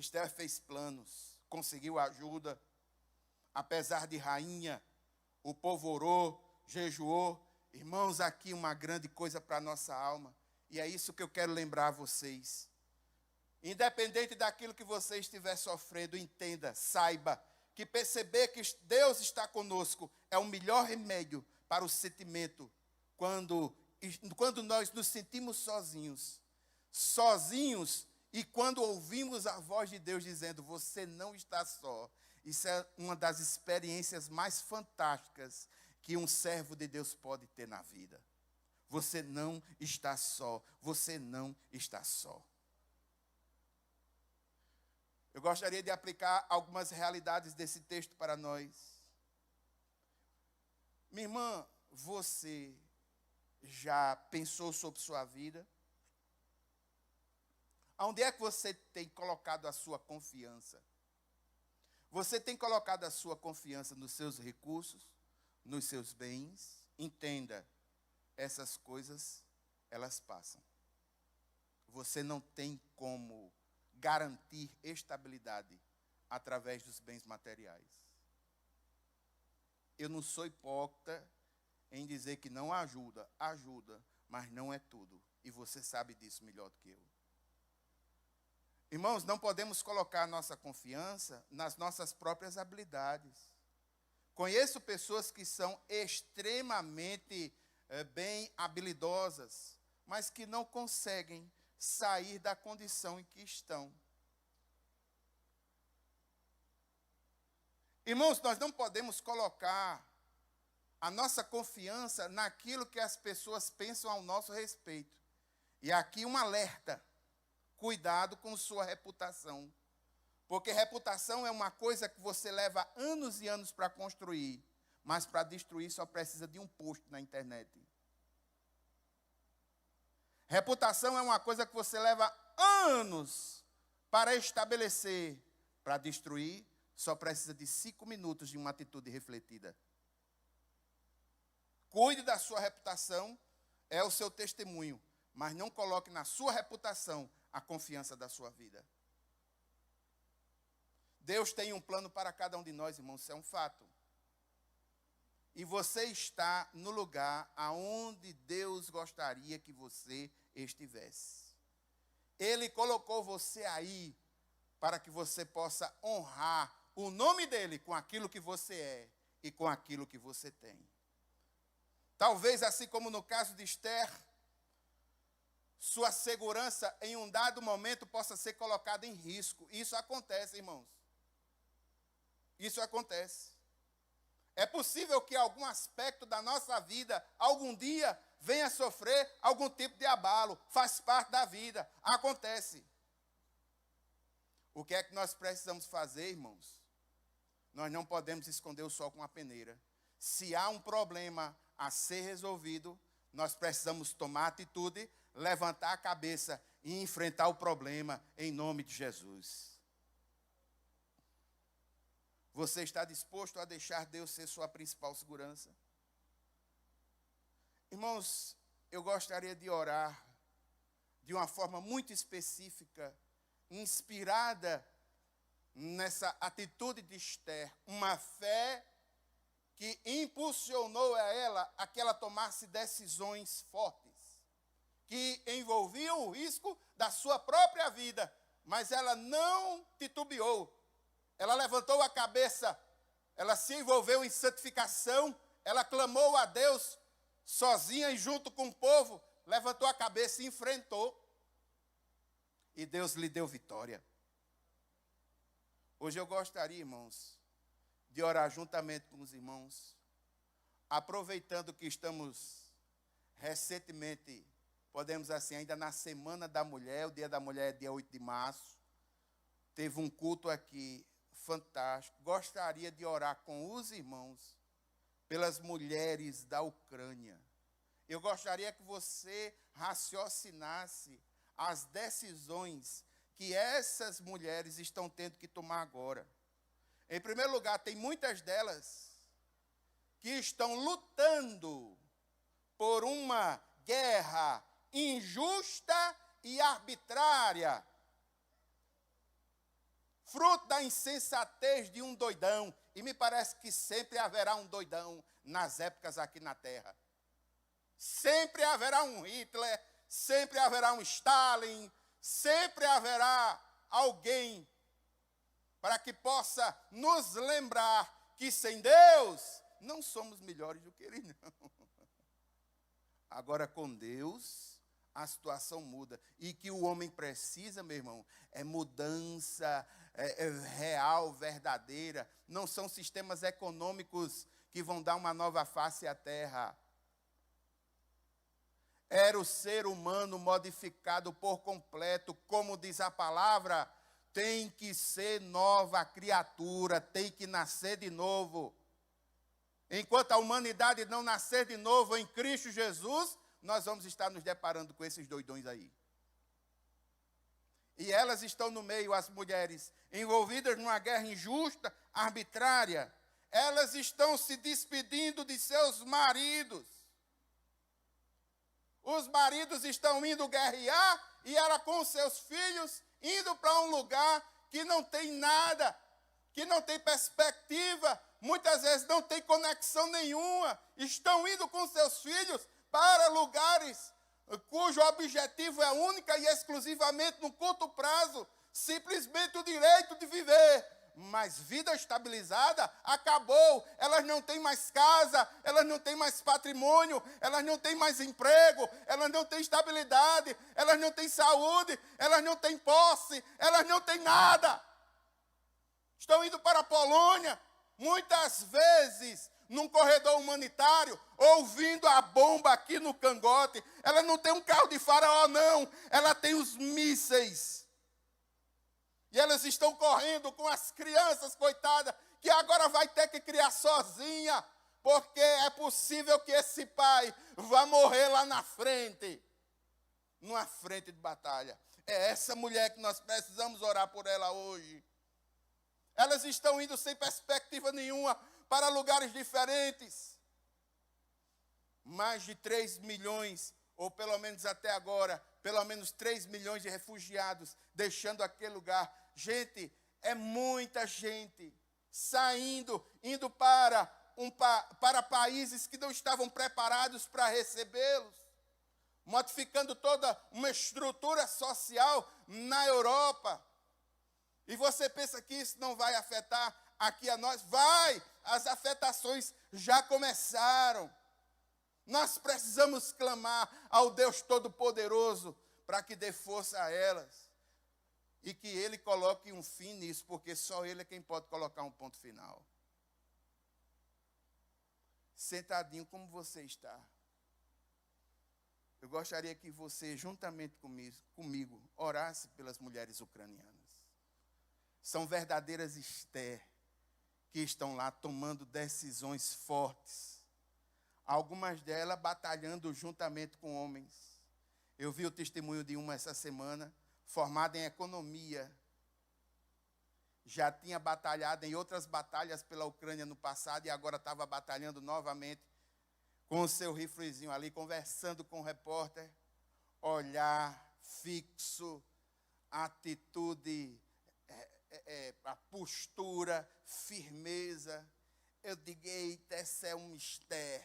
Esther fez planos, conseguiu ajuda. Apesar de rainha, o povo orou, jejuou. Irmãos, aqui uma grande coisa para a nossa alma. E é isso que eu quero lembrar a vocês. Independente daquilo que você estiver sofrendo, entenda, saiba que perceber que Deus está conosco é o melhor remédio para o sentimento quando nós nos sentimos sozinhos. Sozinhos e quando ouvimos a voz de Deus dizendo, você não está só. Isso é uma das experiências mais fantásticas que um servo de Deus pode ter na vida. Você não está só, você não está só. Eu gostaria de aplicar algumas realidades desse texto para nós. Minha irmã, você já pensou sobre sua vida? Aonde é que você tem colocado a sua confiança? Você tem colocado a sua confiança nos seus recursos, nos seus bens? Entenda, essas coisas, elas passam. Você não tem como garantir estabilidade através dos bens materiais. Eu não sou hipócrita em dizer que não ajuda, mas não é tudo. E você sabe disso melhor do que eu. Irmãos, não podemos colocar a nossa confiança nas nossas próprias habilidades. Conheço pessoas que são extremamente bem habilidosas, mas que não conseguem sair da condição em que estão. Irmãos, nós não podemos colocar a nossa confiança naquilo que as pessoas pensam ao nosso respeito. E aqui um alerta. Cuidado com sua reputação. Porque reputação é uma coisa que você leva anos e anos para construir. Mas para destruir só precisa de um post na internet. Reputação é uma coisa que você leva anos para estabelecer. Para destruir só precisa de 5 minutos de uma atitude refletida. Cuide da sua reputação, é o seu testemunho. Mas não coloque na sua reputação a confiança da sua vida. Deus tem um plano para cada um de nós, irmãos, isso é um fato. E você está no lugar aonde Deus gostaria que você estivesse. Ele colocou você aí para que você possa honrar o nome dele com aquilo que você é e com aquilo que você tem. Talvez assim como no caso de Esther, sua segurança em um dado momento possa ser colocada em risco. Isso acontece, irmãos. Isso acontece. É possível que algum aspecto da nossa vida, algum dia, venha sofrer algum tipo de abalo. Faz parte da vida. Acontece. O que é que nós precisamos fazer, irmãos? Nós não podemos esconder o sol com a peneira. Se há um problema a ser resolvido, nós precisamos tomar atitude, levantar a cabeça e enfrentar o problema em nome de Jesus. Você está disposto a deixar Deus ser sua principal segurança? Irmãos, eu gostaria de orar de uma forma muito específica, inspirada nessa atitude de Esther, uma fé que impulsionou a ela a que ela tomasse decisões fortes, que envolviam o risco da sua própria vida, mas ela não titubeou. Ela levantou a cabeça, ela se envolveu em santificação, ela clamou a Deus sozinha e junto com o povo, levantou a cabeça e enfrentou. E Deus lhe deu vitória. Hoje eu gostaria, irmãos, de orar juntamente com os irmãos, aproveitando que estamos recentemente, podemos assim, ainda na Semana da Mulher, o Dia da Mulher é dia 8 de março, teve um culto aqui fantástico. Gostaria de orar com os irmãos pelas mulheres da Ucrânia. Eu gostaria que você raciocinasse as decisões que essas mulheres estão tendo que tomar agora. Em primeiro lugar, tem muitas delas que estão lutando por uma guerra injusta e arbitrária. fruto da insensatez de um doidão. E me parece que sempre haverá um doidão nas épocas aqui na Terra. Sempre haverá um Hitler, sempre haverá um Stalin, sempre haverá alguém para que possa nos lembrar que sem Deus não somos melhores do que ele, não. Agora, com Deus, a situação muda. E que o homem precisa, meu irmão, é mudança real, verdadeira. Não são sistemas econômicos que vão dar uma nova face à terra. Era o ser humano modificado por completo, como diz a palavra, tem que ser nova criatura, tem que nascer de novo. Enquanto a humanidade não nascer de novo em Cristo Jesus, nós vamos estar nos deparando com esses doidões aí. E elas estão no meio, as mulheres, envolvidas numa guerra injusta, arbitrária. Elas estão se despedindo de seus maridos. Os maridos estão indo guerrear e ela com seus filhos indo para um lugar que não tem nada, que não tem perspectiva, muitas vezes não tem conexão nenhuma. Estão indo com seus filhos para lugares cujo objetivo é única e exclusivamente no curto prazo, simplesmente o direito de viver. Mas vida estabilizada acabou. Elas não têm mais casa, elas não têm mais patrimônio, elas não têm mais emprego, elas não têm estabilidade, elas não têm saúde, elas não têm posse, elas não têm nada. Estão indo para a Polônia, muitas vezes num corredor humanitário, ouvindo a bomba aqui no cangote. Ela não tem um carro de Faraó, não. Ela tem os mísseis. E elas estão correndo com as crianças, coitadas, que agora vai ter que criar sozinha, porque é possível que esse pai vá morrer lá na frente, numa frente de batalha. É essa mulher que nós precisamos orar por ela hoje. Elas estão indo sem perspectiva nenhuma para lugares diferentes. Mais de 3 milhões, ou pelo menos até agora, pelo menos 3 milhões de refugiados deixando aquele lugar. Gente, é muita gente saindo, indo para países que não estavam preparados para recebê-los, modificando toda uma estrutura social na Europa. E você pensa que isso não vai afetar aqui a nós? Vai! As afetações já começaram. Nós precisamos clamar ao Deus Todo-Poderoso para que dê força a elas. E que Ele coloque um fim nisso, porque só Ele é quem pode colocar um ponto final. Sentadinho como você está. Eu gostaria que você, juntamente comigo, orasse pelas mulheres ucranianas. São verdadeiras Esther que estão lá tomando decisões fortes. Algumas delas batalhando juntamente com homens. Eu vi o testemunho de uma essa semana, formada em economia. Já tinha batalhado em outras batalhas pela Ucrânia no passado e agora estava batalhando novamente com o seu riflezinho ali, conversando com o repórter. Olhar fixo, atitude, a postura, firmeza. Eu digo, eita, essa é um Esther.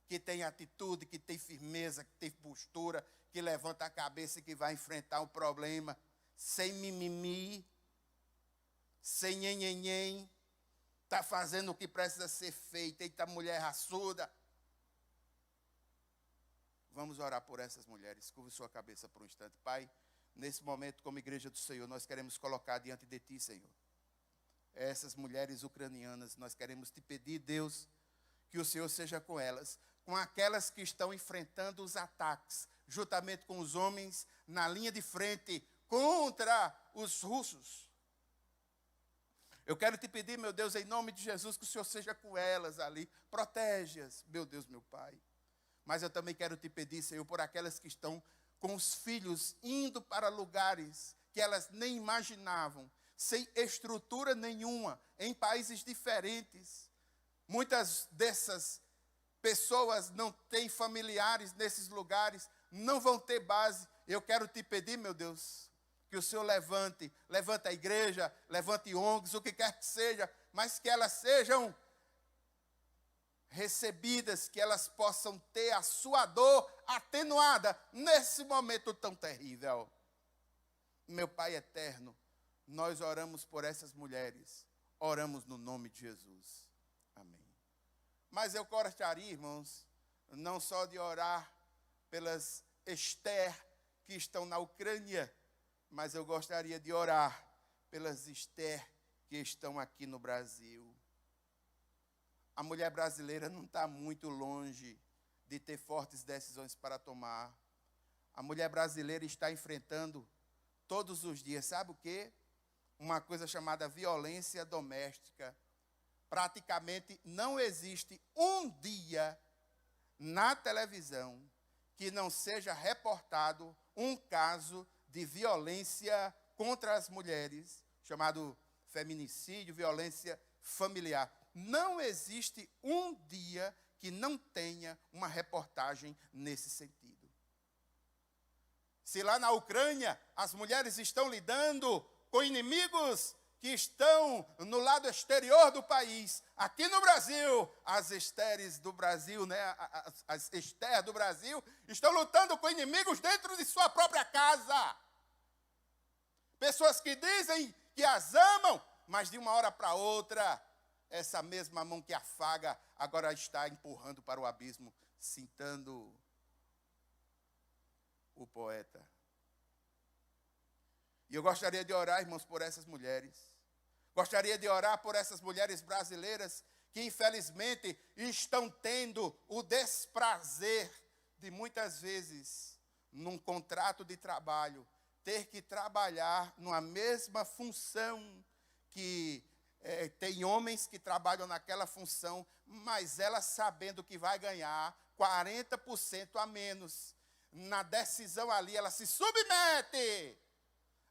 Que tem atitude, que tem firmeza, que tem postura, que levanta a cabeça e que vai enfrentar o problema. Sem mimimi, sem nhenhenhen. Está fazendo o que precisa ser feito. Eita, mulher raçuda. Vamos orar por essas mulheres. Curve sua cabeça por um instante. Pai, nesse momento, como igreja do Senhor, nós queremos colocar diante de Ti, Senhor, essas mulheres ucranianas. Nós queremos Te pedir, Deus, que o Senhor seja com elas, com aquelas que estão enfrentando os ataques, juntamente com os homens na linha de frente contra os russos. Eu quero Te pedir, meu Deus, em nome de Jesus, que o Senhor seja com elas ali. Protege-as, meu Deus, meu Pai. Mas eu também quero Te pedir, Senhor, por aquelas que estão com os filhos indo para lugares que elas nem imaginavam, sem estrutura nenhuma, em países diferentes. Muitas dessas pessoas não têm familiares nesses lugares, não vão ter base. Eu quero Te pedir, meu Deus, que o Senhor levante a igreja, levante ONGs, o que quer que seja, mas que elas sejam recebidas, que elas possam ter a sua dor atenuada nesse momento tão terrível. Meu Pai eterno, nós oramos por essas mulheres, oramos no nome de Jesus. Amém. Mas eu gostaria, irmãos, não só de orar pelas Esther que estão na Ucrânia, mas eu gostaria de orar pelas Esther que estão aqui no Brasil. A mulher brasileira não está muito longe de ter fortes decisões para tomar. A mulher brasileira está enfrentando todos os dias, sabe o quê? Uma coisa chamada violência doméstica. Praticamente não existe um dia na televisão que não seja reportado um caso de violência contra as mulheres, chamado feminicídio, violência familiar. Não existe um dia que não tenha uma reportagem nesse sentido. Se lá na Ucrânia as mulheres estão lidando com inimigos que estão no lado exterior do país, aqui no Brasil, as Estéres do Brasil, as Esther do Brasil, estão lutando com inimigos dentro de sua própria casa. Pessoas que dizem que as amam, mas de uma hora para outra, essa mesma mão que afaga agora está empurrando para o abismo, citando o poeta. E eu gostaria de orar, irmãos, por essas mulheres. Gostaria de orar por essas mulheres brasileiras que, infelizmente, estão tendo o desprazer de, muitas vezes, num contrato de trabalho, ter que trabalhar numa mesma função que tem homens que trabalham naquela função, mas ela sabendo que vai ganhar 40% a menos. Na decisão ali, ela se submete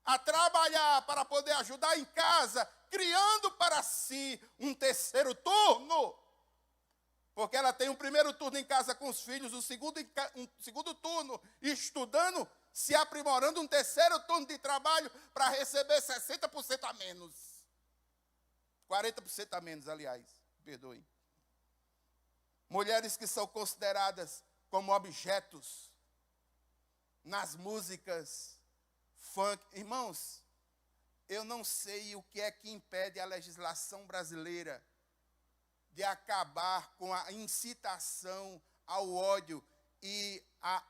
a trabalhar para poder ajudar em casa, criando para si um terceiro turno. Porque ela tem um primeiro turno em casa com os filhos, um segundo turno estudando, se aprimorando, um terceiro turno de trabalho para receber 60% a menos. 40% a menos, aliás, perdoem. Mulheres que são consideradas como objetos nas músicas funk. Irmãos, eu não sei o que é que impede a legislação brasileira de acabar com a incitação ao ódio e a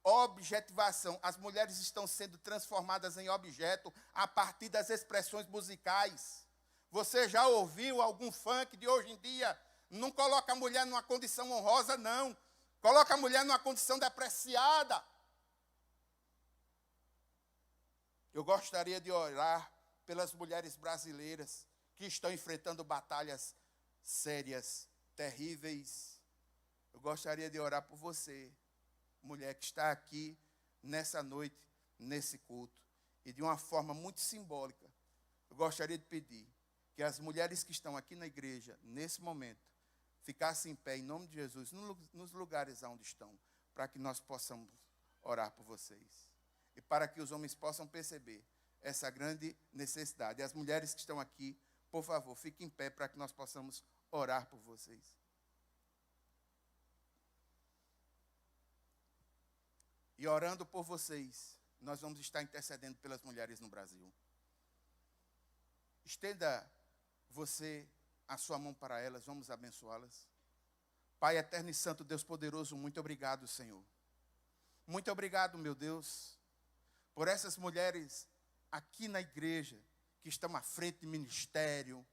objetivação. As mulheres estão sendo transformadas em objeto a partir das expressões musicais. Você já ouviu algum funk de hoje em dia? Não coloca a mulher numa condição honrosa, não. Coloca a mulher numa condição depreciada. Eu gostaria de orar pelas mulheres brasileiras que estão enfrentando batalhas sérias, terríveis. Eu gostaria de orar por você, mulher que está aqui nessa noite, nesse culto. E de uma forma muito simbólica, eu gostaria de pedir que as mulheres que estão aqui na igreja, nesse momento, ficassem em pé, em nome de Jesus, nos lugares onde estão, para que nós possamos orar por vocês. E para que os homens possam perceber essa grande necessidade. E as mulheres que estão aqui, por favor, fiquem em pé para que nós possamos orar por vocês. E orando por vocês, nós vamos estar intercedendo pelas mulheres no Brasil. Estenda você a sua mão para elas, vamos abençoá-las. Pai eterno e santo, Deus poderoso, muito obrigado, Senhor. Muito obrigado, meu Deus, por essas mulheres aqui na igreja, que estão à frente de ministério,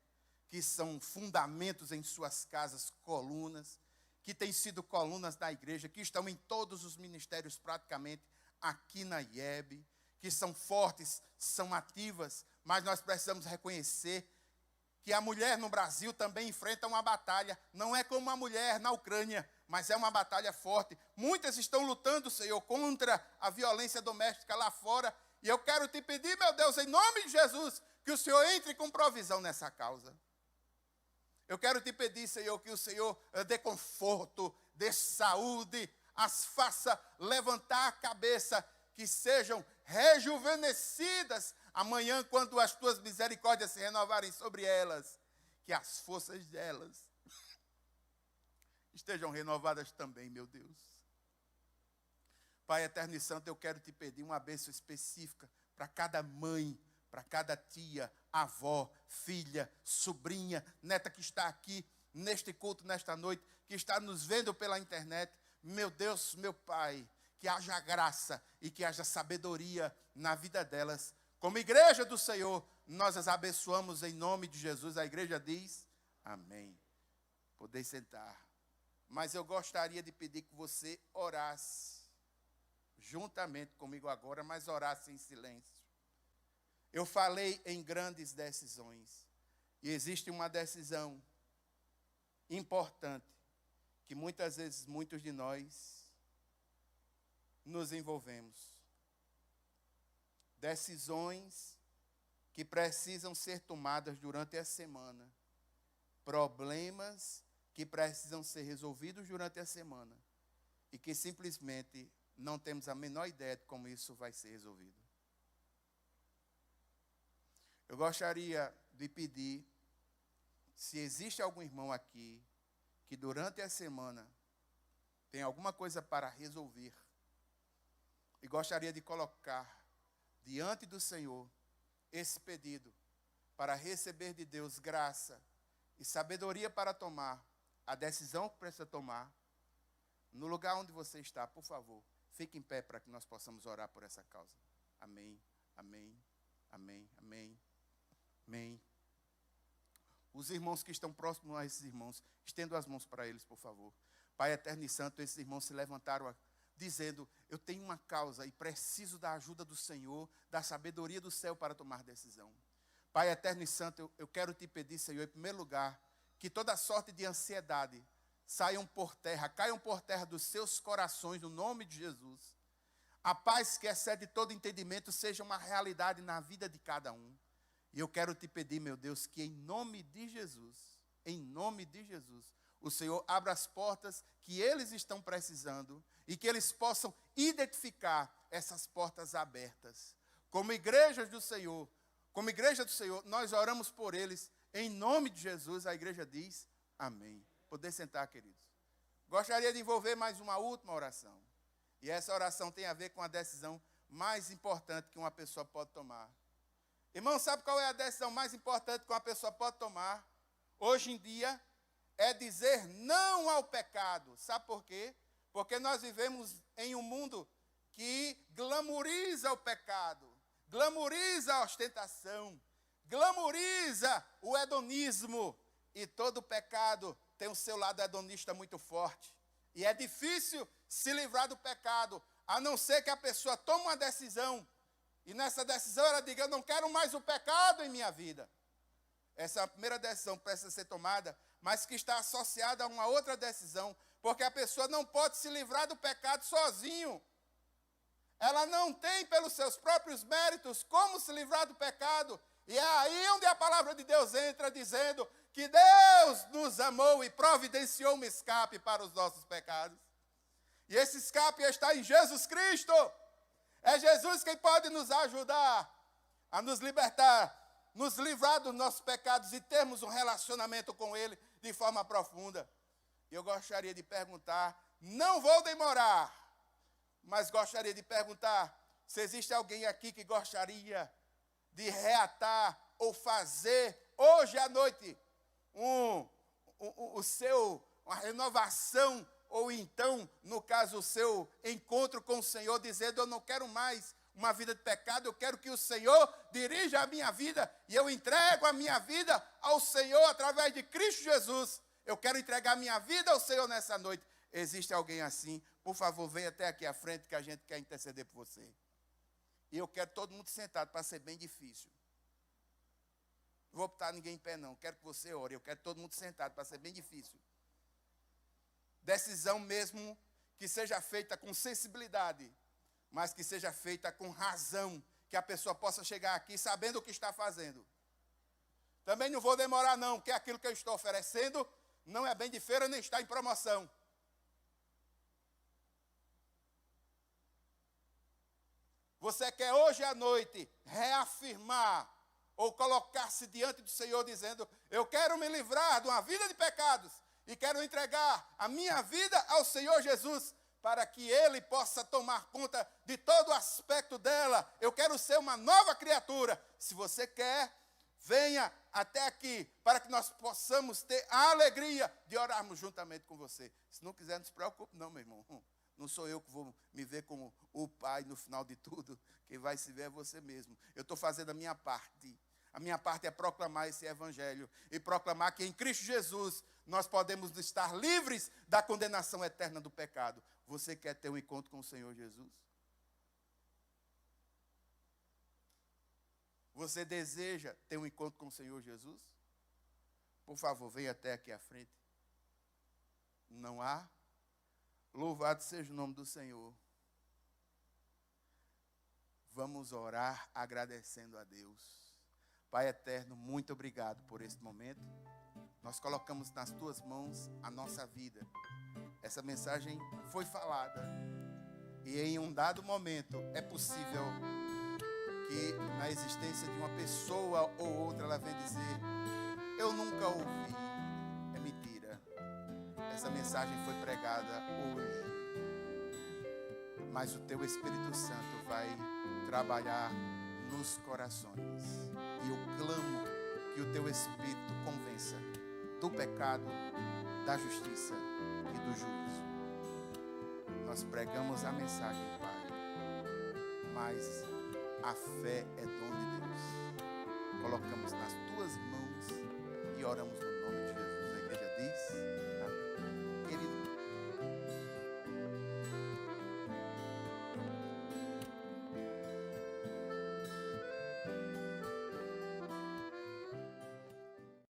que são fundamentos em suas casas, colunas, que têm sido colunas da igreja, que estão em todos os ministérios praticamente aqui na IEB, que são fortes, são ativas, mas nós precisamos reconhecer que a mulher no Brasil também enfrenta uma batalha. Não é como a mulher na Ucrânia, mas é uma batalha forte. Muitas estão lutando, Senhor, contra a violência doméstica lá fora. E eu quero te pedir, meu Deus, em nome de Jesus, que o Senhor entre com provisão nessa causa. Eu quero te pedir, Senhor, que o Senhor dê conforto, dê saúde, as faça levantar a cabeça que sejam rejuvenescidas amanhã, quando as tuas misericórdias se renovarem sobre elas, que as forças delas estejam renovadas também, meu Deus. Pai eterno e santo, eu quero te pedir uma bênção específica para cada mãe, para cada tia, avó, filha, sobrinha, neta que está aqui neste culto, nesta noite, que está nos vendo pela internet. Meu Deus, meu Pai, que haja graça e que haja sabedoria na vida delas. Como igreja do Senhor, nós as abençoamos em nome de Jesus. A igreja diz, amém. Podem sentar. Mas eu gostaria de pedir que você orasse, juntamente comigo agora, mas orasse em silêncio. Eu falei em grandes decisões. E existe uma decisão importante, que muitas vezes, muitos de nós nos envolvemos. Decisões que precisam ser tomadas durante a semana. Problemas que precisam ser resolvidos durante a semana. E que simplesmente não temos a menor ideia de como isso vai ser resolvido. Eu gostaria de pedir, se existe algum irmão aqui, que durante a semana tem alguma coisa para resolver, e gostaria de colocar diante do Senhor esse pedido, para receber de Deus graça e sabedoria para tomar a decisão que precisa tomar, no lugar onde você está, por favor, fique em pé para que nós possamos orar por essa causa. Amém, amém, amém, amém, amém. Os irmãos que estão próximos a esses irmãos, estendo as mãos para eles, por favor. Pai eterno e santo, esses irmãos se levantaram dizendo, eu tenho uma causa e preciso da ajuda do Senhor, da sabedoria do céu para tomar decisão. Pai eterno e santo, eu quero te pedir, Senhor, em primeiro lugar, que toda sorte de ansiedade saiam por terra, caiam por terra dos seus corações, no nome de Jesus. A paz que excede todo entendimento seja uma realidade na vida de cada um. E eu quero te pedir, meu Deus, que em nome de Jesus, o Senhor abra as portas que eles estão precisando e que eles possam identificar essas portas abertas. Como igreja do Senhor, nós oramos por eles em nome de Jesus. A igreja diz, amém. Poder sentar, queridos. Gostaria de envolver mais uma última oração. E essa oração tem a ver com a decisão mais importante que uma pessoa pode tomar. Irmão, sabe qual é a decisão mais importante que uma pessoa pode tomar? Hoje em dia, é dizer não ao pecado. Sabe por quê? Porque nós vivemos em um mundo que glamoriza o pecado, glamoriza a ostentação, glamoriza o hedonismo. E todo pecado tem o seu lado hedonista muito forte. E é difícil se livrar do pecado, a não ser que a pessoa tome uma decisão. E nessa decisão ela diga, eu não quero mais o pecado em minha vida. Essa é a primeira decisão que precisa ser tomada, mas que está associada a uma outra decisão, porque a pessoa não pode se livrar do pecado sozinho. Ela não tem, pelos seus próprios méritos, como se livrar do pecado. E é aí onde a palavra de Deus entra, dizendo que Deus nos amou e providenciou um escape para os nossos pecados. E esse escape está em Jesus Cristo. É Jesus quem pode nos ajudar a nos libertar, nos livrar dos nossos pecados e termos um relacionamento com Ele de forma profunda. Eu gostaria de perguntar, não vou demorar, mas gostaria de perguntar se existe alguém aqui que gostaria de reatar ou fazer hoje à noite uma renovação, ou então, no caso, o seu encontro com o Senhor, dizendo, eu não quero mais uma vida de pecado, eu quero que o Senhor dirija a minha vida, e eu entrego a minha vida ao Senhor através de Cristo Jesus. Eu quero entregar a minha vida ao Senhor nessa noite. Existe alguém assim? Por favor, venha até aqui à frente que a gente quer interceder por você. E eu quero todo mundo sentado para ser bem difícil. Não vou botar ninguém em pé não, quero que você ore, eu quero todo mundo sentado para ser bem difícil. Decisão mesmo que seja feita com sensibilidade, mas que seja feita com razão, que a pessoa possa chegar aqui sabendo o que está fazendo. Também não vou demorar não, porque aquilo que eu estou oferecendo não é bem de feira, nem está em promoção. Você quer hoje à noite reafirmar ou colocar-se diante do Senhor dizendo: eu quero me livrar de uma vida de pecados e quero entregar a minha vida ao Senhor Jesus, para que Ele possa tomar conta de todo o aspecto dela. Eu quero ser uma nova criatura. Se você quer, venha até aqui, para que nós possamos ter a alegria de orarmos juntamente com você. Se não quiser, não se preocupe não, meu irmão. Não sou eu que vou me ver como o Pai no final de tudo. Quem vai se ver é você mesmo. Eu estou fazendo a minha parte. A minha parte é proclamar esse evangelho e proclamar que em Cristo Jesus nós podemos estar livres da condenação eterna do pecado. Você quer ter um encontro com o Senhor Jesus? Você deseja ter um encontro com o Senhor Jesus? Por favor, venha até aqui à frente. Não há? Louvado seja o nome do Senhor. Vamos orar agradecendo a Deus. Pai eterno, muito obrigado por este momento. Nós colocamos nas tuas mãos a nossa vida. Essa mensagem foi falada. E em um dado momento é possível que na existência de uma pessoa ou outra ela venha dizer: eu nunca ouvi. É mentira. Essa mensagem foi pregada hoje. Mas o teu Espírito Santo vai trabalhar nos corações. E eu clamo que o teu Espírito convença do pecado, da justiça e do juízo. Nós pregamos a mensagem, Pai, mas a fé é dom de Deus. Colocamos nas tuas mãos e oramos no nome de Jesus. A igreja diz...